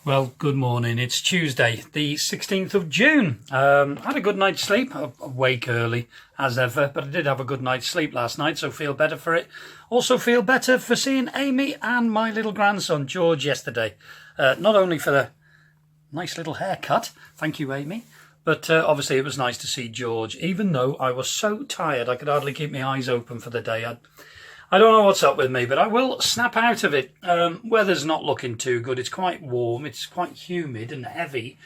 Well, good morning. It's Tuesday, the 16th of June. Had a good night's sleep. Awake early, as ever, but I did have a good night's sleep last night, so feel better for it. Also feel better for seeing Amy and my little grandson, George, yesterday. Not only for the nice little haircut, thank you, Amy, but obviously it was nice to see George, even though I was so tired I could hardly keep my eyes open for the day. I don't know what's up with me, but I will snap out of it. Weather's not looking too good. It's quite warm. It's quite humid and heavy.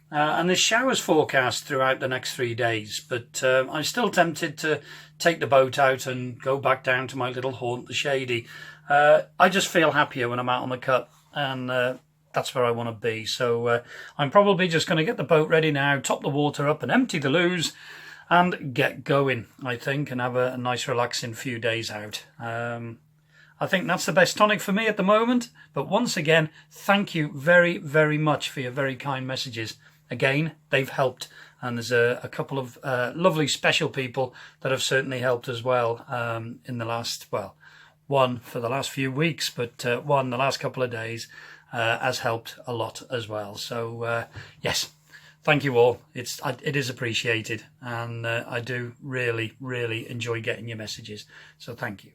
And there's showers forecast throughout the next 3 days. But I'm still tempted to take the boat out and go back down to my little haunt, the Shady. I just feel happier when I'm out on the cut. And that's where I want to be. So I'm probably just going to get the boat ready now, top the water up and empty the loos, and get going, I think, and have a nice relaxing few days out. I think that's the best tonic for me at the moment. But once again, thank you very, very much for your very kind messages. Again, they've helped. And there's a couple of lovely special people that have certainly helped as well in the last, well, one for the last few weeks, but one the last couple of days has helped a lot as well. So, yes. Thank you all. It is appreciated, and I do really, really enjoy getting your messages. So thank you.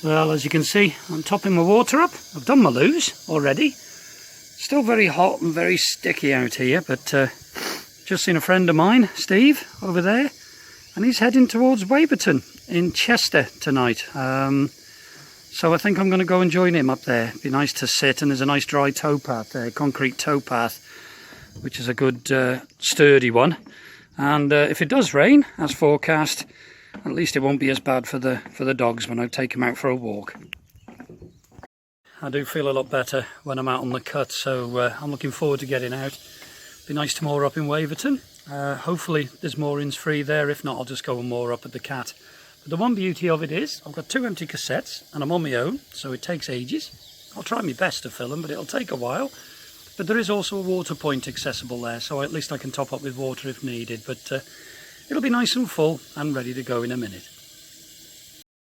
Well, as you can see, I'm topping my water up. I've done my loos already. Still very hot and very sticky out here, but just seen a friend of mine, Steve, over there, and he's heading towards Waverton in Chester tonight. So I think I'm going to go and join him up there. It'd be nice to sit, and there's a nice dry towpath there, concrete towpath, which is a good sturdy one. And if it does rain, as forecast, at least it won't be as bad for the dogs when I take them out for a walk. I do feel a lot better when I'm out on the cut, so I'm looking forward to getting out. It'd be nice to moor up in Waverton. Hopefully there's moorings free there. If not, I'll just go and moor up at the Cat. But the one beauty of it is I've got 2 empty cassettes and I'm on my own, so it takes ages. I'll try my best to fill them, but it'll take a while. But there is also a water point accessible there, so at least I can top up with water if needed. But it'll be nice and full and ready to go in a minute.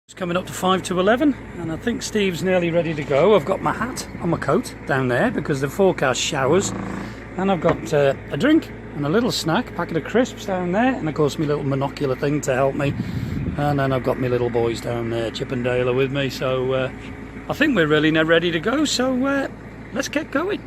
It's coming up to 5 to 11, and I think Steve's nearly ready to go. I've got my hat and my coat down there because the forecast showers. And I've got a drink and a little snack, packet of crisps down there, and of course my little monocular thing to help me. And then I've got my little boys down there, Chip and Dale are with me, so I think we're really now ready to go, so let's get going.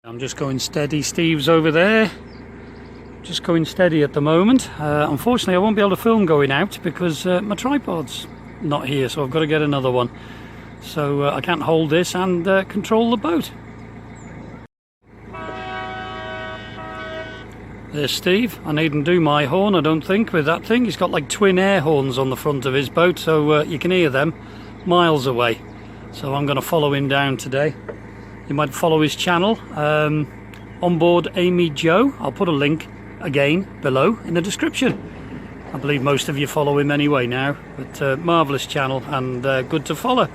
I'm just going steady. Steve's over there, just going steady at the moment. Unfortunately I won't be able to film going out because my tripod's not here, so I've got to get another one, so I can't hold this and control the boat. There's Steve. I needn't do my horn, I don't think, with that thing. He's got like twin air horns on the front of his boat, so you can hear them miles away. So I'm going to follow him down today. You might follow his channel, onboard Amyjo. I'll put a link again below in the description. I believe most of you follow him anyway now, but marvellous channel and good to follow.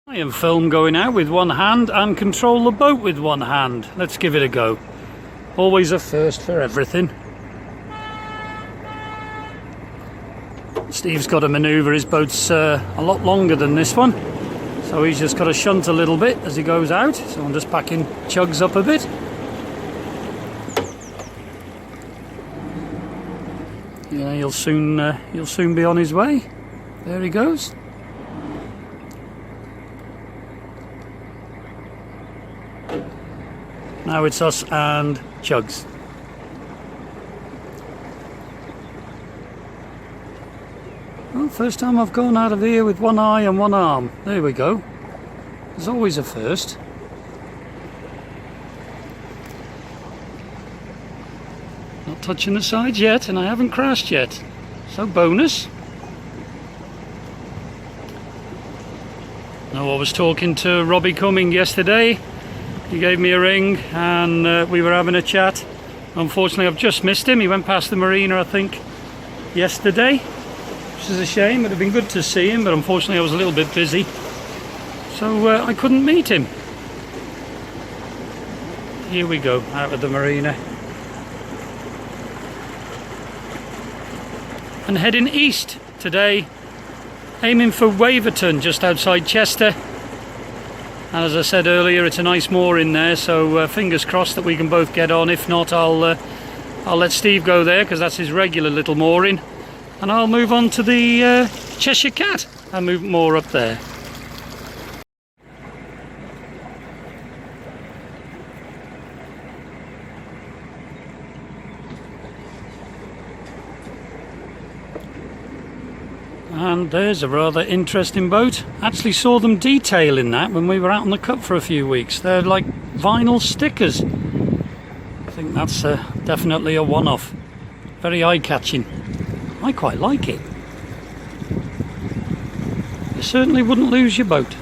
I am film going out with one hand and control the boat with one hand. Let's give it a go. Always a first for everything. Steve's got to manoeuvre. His boat's a lot longer than this one. So he's just got to shunt a little bit as he goes out. So I'm just backing Chugs up a bit. Yeah, he'll soon be on his way. There he goes. Now it's us and Chugs. Well, first time I've gone out of here with one eye and one arm. There we go. There's always a first. Not touching the sides yet, and I haven't crashed yet. So bonus. Now, I was talking to Robbie Cumming yesterday. He gave me a ring and we were having a chat. Unfortunately, I've just missed him. He went past the marina, I think, yesterday, which is a shame. It would have been good to see him, but unfortunately I was a little bit busy, so I couldn't meet him. Here we go, out of the marina. And heading east today, aiming for Waverton, just outside Chester. And as I said earlier, it's a nice mooring there, so fingers crossed that we can both get on. If not, I'll let Steve go there, because that's his regular little mooring. And I'll move on to the Cheshire Cat and move more up there. And there's a rather interesting boat. Actually saw them detailing that when we were out on the Cup for a few weeks. They're like vinyl stickers. I think that's definitely a one-off. Very eye-catching. I quite like it. You certainly wouldn't lose your boat.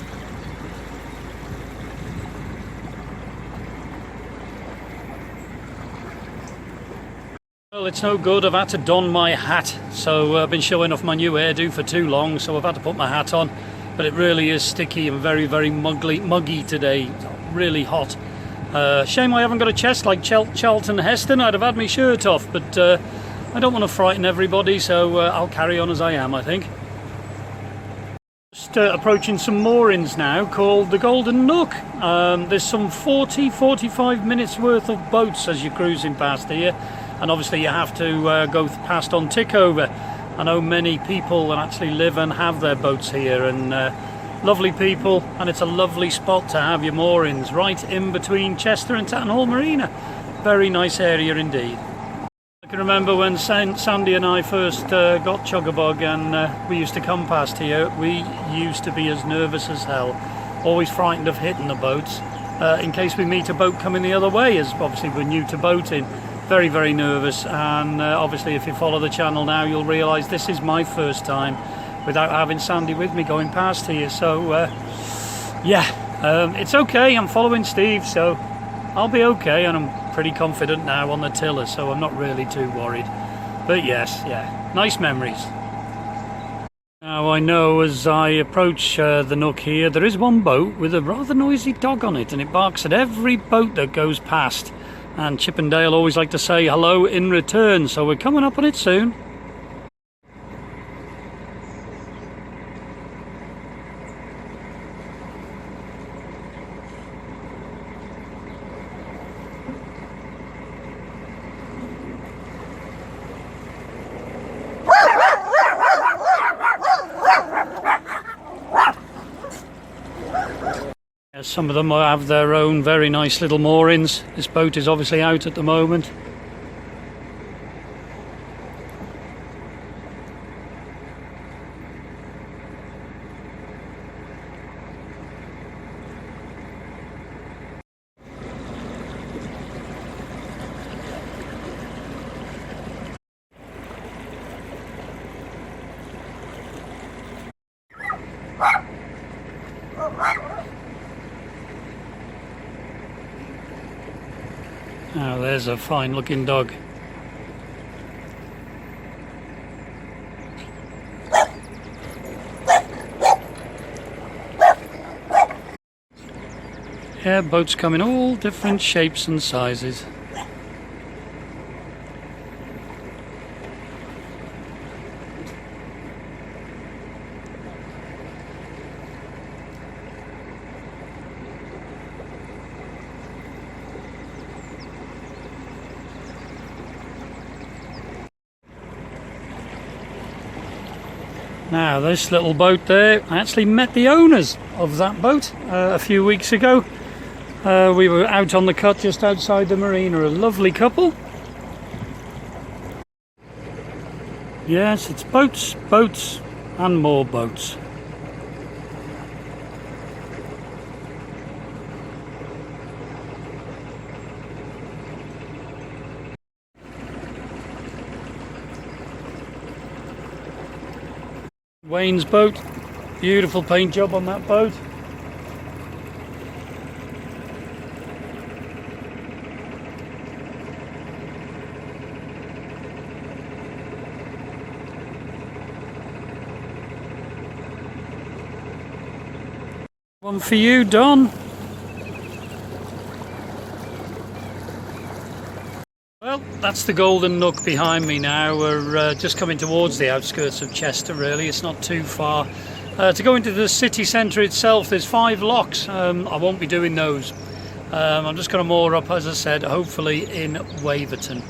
Well, it's no good. I've had to don my hat, so I've been showing off my new hairdo for too long, so I've had to put my hat on. But it really is sticky and very, very muggy today. Really hot. Shame I haven't got a chest like Charlton Heston. I'd have had my shirt off, but I don't want to frighten everybody, so I'll carry on as I am, I think. Just approaching some moorings now called the Golden Nook. There's some 40-45 minutes worth of boats as you're cruising past here. And obviously you have to go past on Tickover. I know many people that actually live and have their boats here, and lovely people, and it's a lovely spot to have your moorings, right in between Chester and Tatton Hall Marina. Very nice area indeed. I can remember when Sandy and I first got Chuggabug and we used to come past here, we used to be as nervous as hell, always frightened of hitting the boats in case we meet a boat coming the other way, as obviously we're new to boating. Very, very nervous, and obviously if you follow the channel now you'll realise this is my first time without having Sandy with me going past here, so it's okay. I'm following Steve, so I'll be okay, and I'm pretty confident now on the tiller, so I'm not really too worried. But yes, yeah, nice memories. Now I know as I approach the Nook here, there is one boat with a rather noisy dog on it, and it barks at every boat that goes past. And Chip and Dale always like to say hello in return, so we're coming up on it soon. Some of them have their own very nice little moorings. This boat is obviously out at the moment. Now there's a fine looking dog. Yeah, boats come in all different shapes and sizes. Now this little boat there, I actually met the owners of that boat a few weeks ago. We were out on the cut just outside the marina, a lovely couple. Yes, it's boats, boats and more boats. Wayne's boat, beautiful paint job on that boat. One for you, Don. Well, that's the Golden Nook behind me now. We're just coming towards the outskirts of Chester, really. It's not too far. To go into the city centre itself, there's 5 locks. I won't be doing those. I'm just going to moor up, as I said, hopefully in Waverton.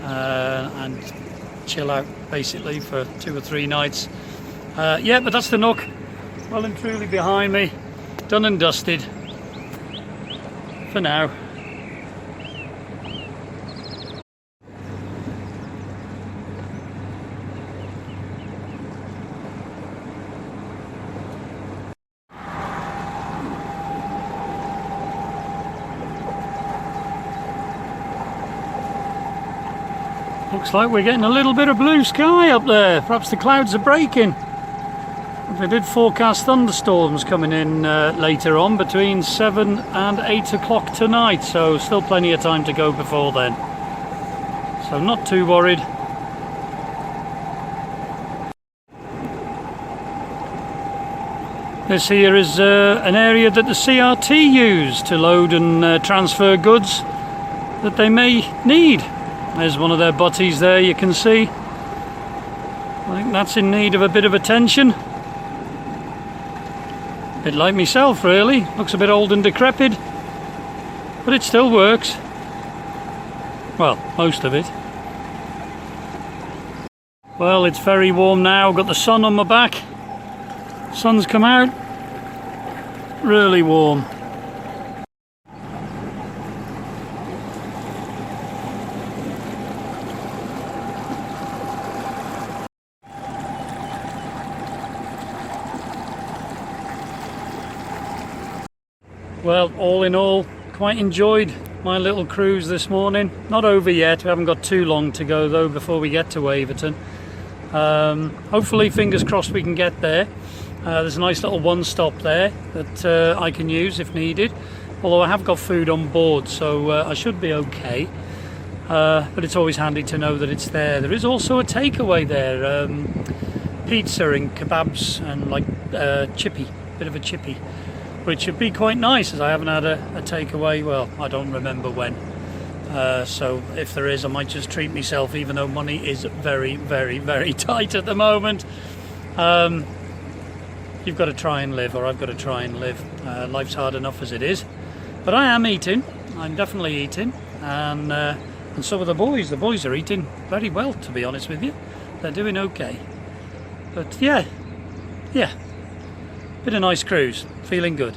And chill out, basically, for 2 or 3 nights. Yeah, but that's the Nook. Well and truly behind me. Done and dusted. For now. Looks like we're getting a little bit of blue sky up there. Perhaps the clouds are breaking. They did forecast thunderstorms coming in later on, between 7 and 8 o'clock tonight, so still plenty of time to go before then. So not too worried. This here is an area that the CRT use to load and transfer goods that they may need. There's one of their butties there, you can see. I think that's in need of a bit of attention. A bit like myself, really. Looks a bit old and decrepit, but it still works. Well, most of it. Well, it's very warm now. I've got the sun on my back. Sun's come out. Really warm. Well, all in all, quite enjoyed my little cruise this morning. Not over yet, we haven't got too long to go though before we get to Waverton. Hopefully, fingers crossed, we can get there. There's a nice little one-stop there that I can use if needed. Although I have got food on board, so I should be okay. But it's always handy to know that it's there. There is also a takeaway there. Pizza and kebabs and like chippy, bit of a chippy. Which would be quite nice, as I haven't had a takeaway, well, I don't remember when. So if there is, I might just treat myself, even though money is very, very, very tight at the moment. You've got to try and live, or I've got to try and live. Life's hard enough as it is. But I am eating. I'm definitely eating. And so are the boys. The boys are eating very well, to be honest with you. They're doing okay. But yeah. Been a nice cruise, feeling good.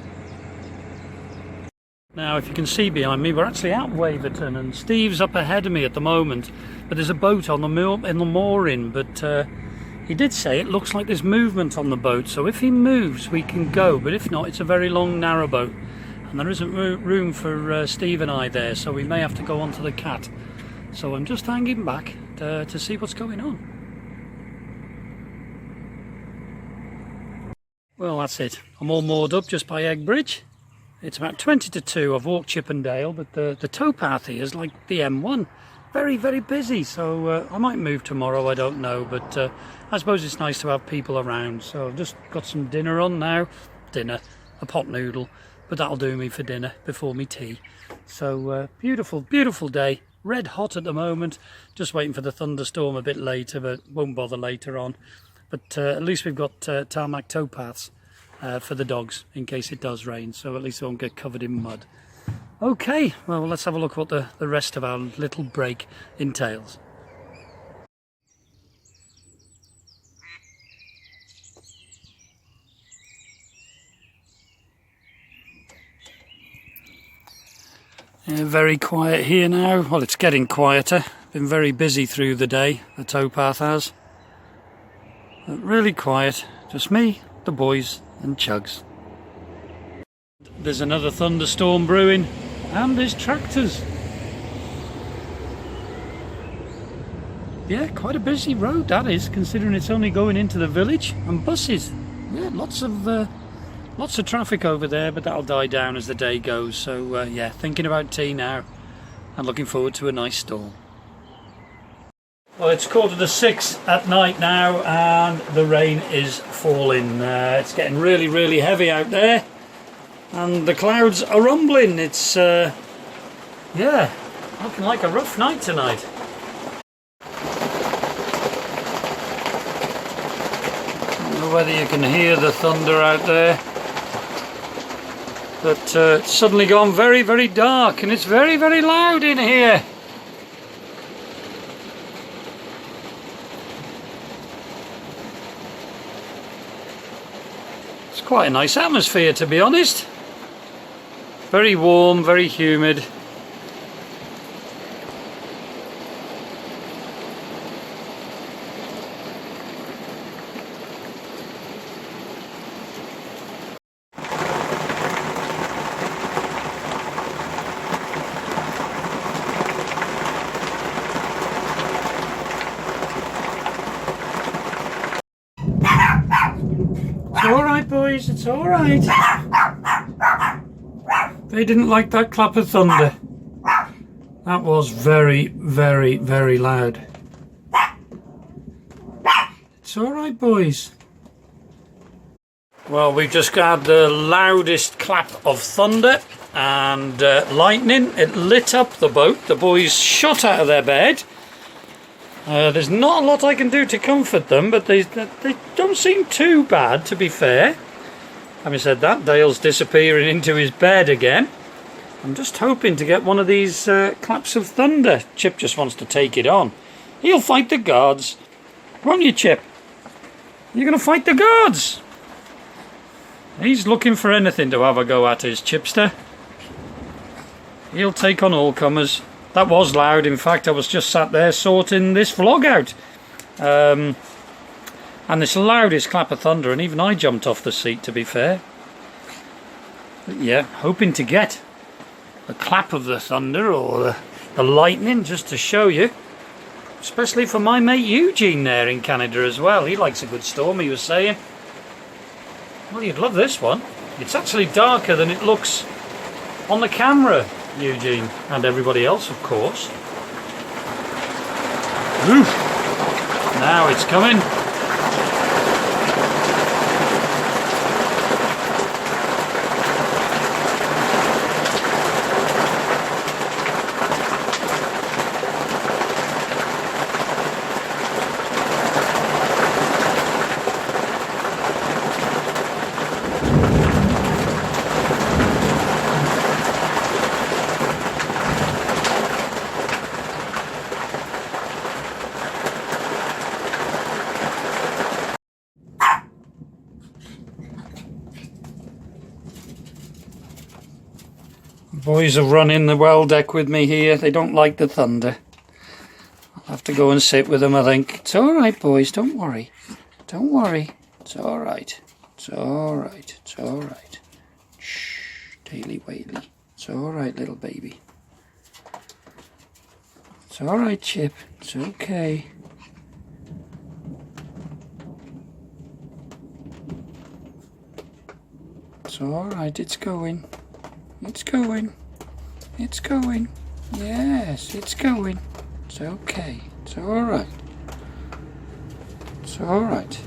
Now, if you can see behind me, we're actually at Waverton, and Steve's up ahead of me at the moment. But there's a boat on in the mooring. But he did say it looks like there's movement on the boat. So if he moves, we can go. But if not, it's a very long, narrow boat, and there isn't room for Steve and I there. So we may have to go onto the Cat. So I'm just hanging back to see what's going on. Well, that's it. I'm all moored up just by Eggbridge. It's about 20 to 2. I've walked Chippendale, but the towpath here is like the M1. Very, very busy, so I might move tomorrow, I don't know. But I suppose it's nice to have people around. So I've just got some dinner on now. Dinner, a pot noodle, but that'll do me for dinner before me tea. So beautiful, beautiful day. Red hot at the moment. Just waiting for the thunderstorm a bit later, but won't bother later on. But at least we've got tarmac towpaths for the dogs in case it does rain, so at least they won't get covered in mud. Okay, well, let's have a look what the rest of our little break entails. Yeah, very quiet here now. Well, it's getting quieter. Been very busy through the day, the towpath has. But really quiet, just me, the boys and Chugs. There's another thunderstorm brewing, and there's tractors. Yeah, quite a busy road that is, considering it's only going into the village, and buses. Yeah, lots of traffic over there, but that'll die down as the day goes. So yeah, thinking about tea now and looking forward to a nice storm. Well, it's 6:15 at night now, and the rain is falling. It's getting really, really heavy out there. and the clouds are rumbling. It's yeah, looking like a rough night tonight. I don't know whether you can hear the thunder out there, but it's suddenly gone very, very dark, and it's very, very loud in here. It's quite a nice atmosphere, to be honest. Very warm, very humid. It's alright, boys, it's alright. They didn't like that clap of thunder. That was very, very, very loud. It's alright, boys. Well, we've just had the loudest clap of thunder and lightning. It lit up the boat. The boys shot out of their bed. There's not a lot I can do to comfort them, but they don't seem too bad, to be fair. Having said that, Dale's disappearing into his bed again. I'm just hoping to get one of these claps of thunder. Chip just wants to take it on. He'll fight the guards. Won't you, Chip? You're going to fight the guards. He's looking for anything to have a go at, his Chipster. He'll take on all comers. That was loud. In fact, I was just sat there sorting this vlog out. And this loudest clap of thunder, and even I jumped off the seat, to be fair. But yeah, hoping to get the clap of the thunder or the lightning just to show you. Especially for my mate Eugene there in Canada as well. He likes a good storm, he was saying. Well, you'd love this one. It's actually darker than it looks on the camera, Eugene, and everybody else, of course. Oof. Now it's coming. Boys have run in the well deck with me here. They don't like the thunder. I'll have to go and sit with them, I think. It's alright, boys, don't worry. Don't worry. It's alright. It's alright. It's alright. Shh, Daily Whaley. It's alright, little baby. It's alright, Chip. It's okay. It's alright, it's going. It's going. It's going. Yes, it's going. It's okay. It's alright. It's alright.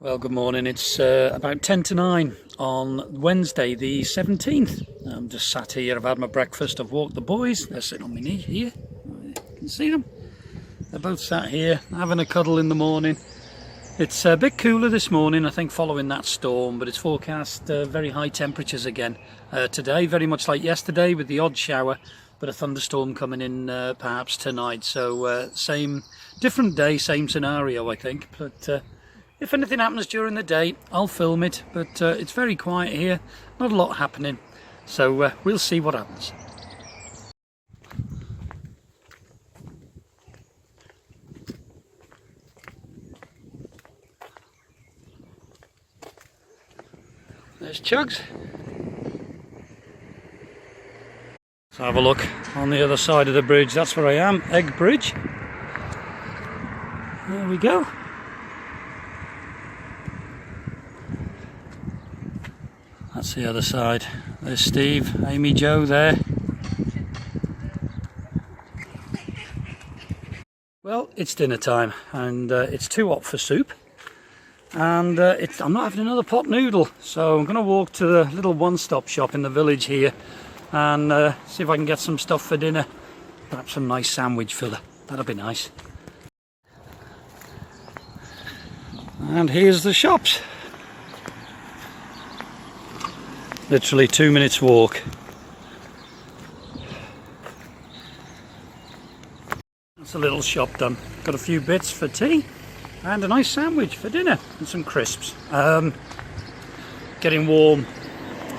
Well, good morning. It's about 10 to 9 on Wednesday the 17th. I'm just sat here. I've had my breakfast. I've walked the boys. They're sitting on my knee here. You can see them. They're both sat here having a cuddle in the morning. It's a bit cooler this morning, I think, following that storm, but it's forecast very high temperatures again today, very much like yesterday with the odd shower, but a thunderstorm coming in perhaps tonight. So same, different day, same scenario, I think. But if anything happens during the day, I'll film it, but it's very quiet here, not a lot happening, so we'll see what happens. There's Chugs. Let's have a look on the other side of the bridge. That's where I am, Egg Bridge. There we go. That's the other side. There's Steve, Amyjo there. Well, it's dinner time, and it's too hot for soup, and I'm not having another pot noodle, so I'm going to walk to the little one-stop shop in the village here and see if I can get some stuff for dinner. Perhaps some nice sandwich filler. That'll be nice. And here's the shops. Literally 2 minutes walk. That's a little shop done. Got a few bits for tea and a nice sandwich for dinner and some crisps. Getting warm.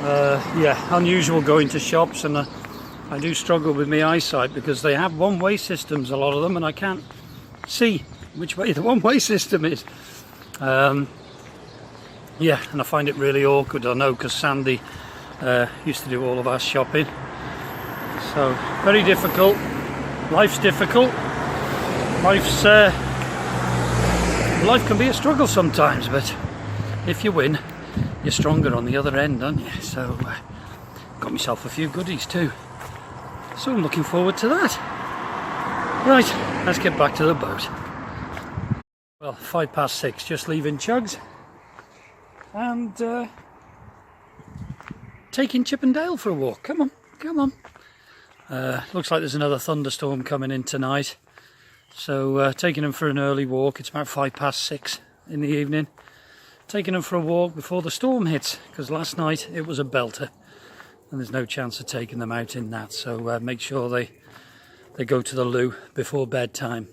Yeah, unusual going to shops, and I do struggle with my eyesight because they have one-way systems, a lot of them, and I can't see which way the one-way system is. Yeah, and I find it really awkward. I know, because Sandy used to do all of our shopping. So, very difficult. Life's difficult. Life can be a struggle sometimes, but if you win, you're stronger on the other end, aren't you? So, got myself a few goodies too. So I'm looking forward to that. Right, let's get back to the boat. Well, 6:05, just leaving Chugs and taking Chip and Dale for a walk. Come on, come on. Looks like there's another thunderstorm coming in tonight, so taking them for an early walk. It's about 6:05 in the evening. Taking them for a walk before the storm hits, because last night it was a belter and there's no chance of taking them out in that, so make sure they go to the loo before bedtime.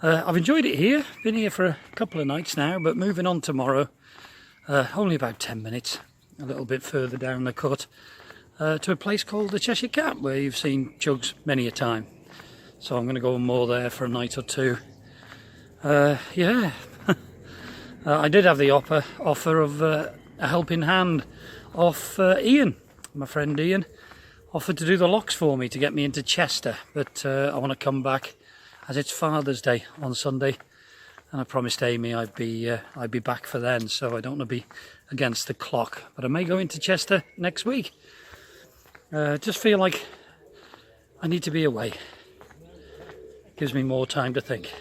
I've enjoyed it here, been here for a couple of nights now, but moving on tomorrow, only about 10 minutes, a little bit further down the cut, to a place called the Cheshire Cat, where you've seen Chugs many a time. So I'm going to go more there for a night or two. Yeah, I did have the offer of a helping hand off Ian, my friend Ian, offered to do the locks for me to get me into Chester, but I want to come back as it's Father's Day on Sunday, and I promised Amy I'd be back for then, so I don't want to be against the clock. But I may go into Chester next week. Just feel like I need to be away. Gives me more time to think.